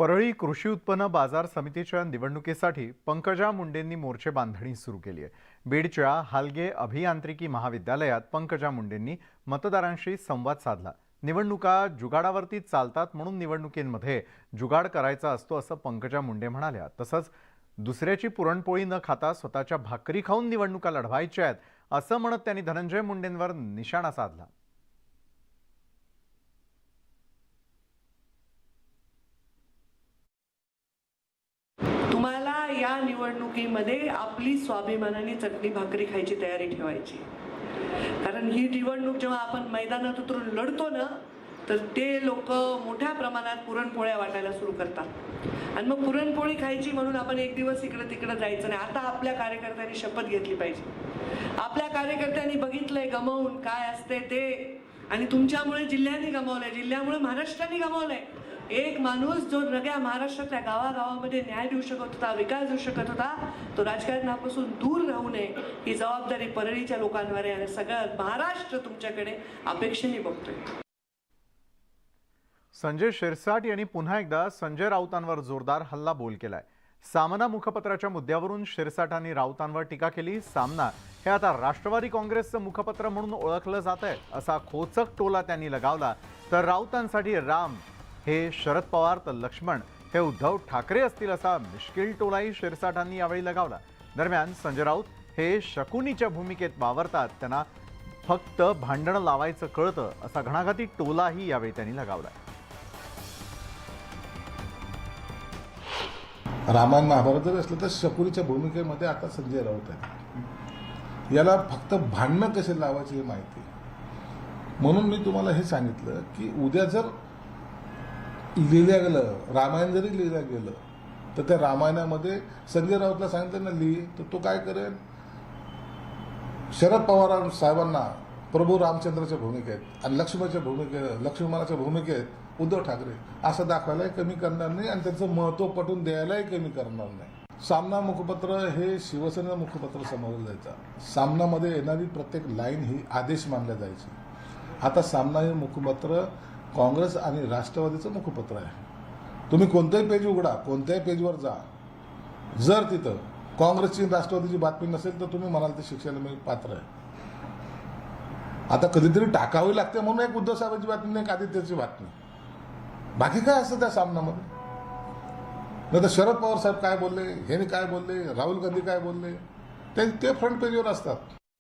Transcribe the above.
परळी कृषी उत्पन्न बाजार समितीच्या निवडणुकीसाठी पंकजा मुंडेंनी मोर्चे बांधणी सुरू केली आहे। बीडच्या हालगे अभियांत्रिकी महाविद्यालयात पंकजा मुंडेंनी मतदारांशी संवाद साधला। निवडणुका जुगाडावरती चालतात म्हणून निवडणुकींमध्ये जुगाड करायचा असतो असं पंकजा मुंडे म्हणाल्या। तसंच दुसऱ्याची पुरणपोळी न खाता स्वतःच्या भाकरी खाऊन निवडणुका लढवायच्या आहेत असं म्हणत त्यांनी धनंजय मुंडेंवर निशाणा साधला। तुम्हाला या निवडणुकीमध्ये आपली स्वाभिमानाने चटणी भाकरी खायची तयारी ठेवायची, कारण ही निवडणूक जेव्हा आपण मैदानात उतरून लढतो ना, तर ते लोक मोठ्या प्रमाणात पुरणपोळ्या वाटायला सुरू करतात आणि मग पुरणपोळी खायची म्हणून आपण एक दिवस इकडे तिकडे जायचं नाही। आता आपल्या कार्यकर्त्यांनी शपथ घेतली पाहिजे। आपल्या कार्यकर्त्यांनी बघितलंय गमावून काय असते ते, आणि तुमच्यामुळे जिल्ह्यांनी गमावलंय, जिल्ह्यामुळे महाराष्ट्राने गमावलंय। एक माणूस जो सगळ्या महाराष्ट्रातल्या गावागावामध्ये न्याय देऊ शकत होता, विकास देऊ शकत होता, तो राजकारणापासून दूर राहू नये ही जबाबदारी परळीच्या लोकांवर आहे आणि सगळं महाराष्ट्र तुमच्याकडे अपेक्षेने बघतोय। संजय शिरसाट यांनी पुन्हा एकदा संजय राऊतांवर जोरदार हल्लाबोल केलाय। सामना मुखपत्राच्या मुद्द्यावरून शिरसाटांनी राऊतांवर टीका केली। सामना हे आता राष्ट्रवादी काँग्रेसचं मुखपत्र म्हणून ओळखलं जात आहे असा खोचक टोला त्यांनी लगावला। तर राऊतांसाठी राम हे शरद पवार तर लक्ष्मण हे उद्धव ठाकरे असतील असा मिश्किल टोलाही शिरसाटांनी यावेळी लगावला। दरम्यान संजय राऊत हे शकुनीच्या भूमिकेत वावरतात, त्यांना फक्त भांडण लावायचं कळतं असा घणाघाती टोलाही यावेळी त्यांनी लगावला। रामायण महाभारत जर असलं तर शकुनीच्या भूमिकेमध्ये आता संजय राऊत आहे। याला फक्त भांडणं कसे लावायचे हे माहिती, म्हणून मी तुम्हाला हे सांगितलं की उद्या जर लिहिल्या गेलं, रामायण जरी लिहिलं गेलं तर त्या रामायणामध्ये संजय राऊतला सांगितलं ना लिही, तर तो काय करेल, शरद पवार साहेबांना प्रभू रामचंद्राच्या भूमिकेत आणि लक्ष्मणाच्या भूमिकेत उद्धव ठाकरे असं दाखवायलाही कमी करणार नाही आणि त्याचं महत्व पटवून द्यायलाही कमी करणार नाही। सामना मुखपत्र हे शिवसेना मुखपत्र समजलं जायचं। सामनामध्ये येणारी प्रत्येक लाईन ही आदेश मानल्या जायची। आता सामना हे मुखपत्र काँग्रेस आणि राष्ट्रवादीचं मुखपत्र आहे। तुम्ही कोणत्याही पेज उघडा, कोणत्याही पेजवर जा, जर तिथं काँग्रेसची राष्ट्रवादीची बातमी नसेल तर तुम्ही म्हणाल ते शिक्षेला मी पात्र आहे। आता कधीतरी टाकावी लागते म्हणून एक उद्धव साहेबांची बातमी नाही, एक आदित्यची बातमी, बाकी काय असतं त्या सामनामध्ये? नाही तर शरद पवार साहेब काय बोलले, हे काय बोलले, राहुल गांधी काय बोलले, ते फ्रंट पेजवर असतात।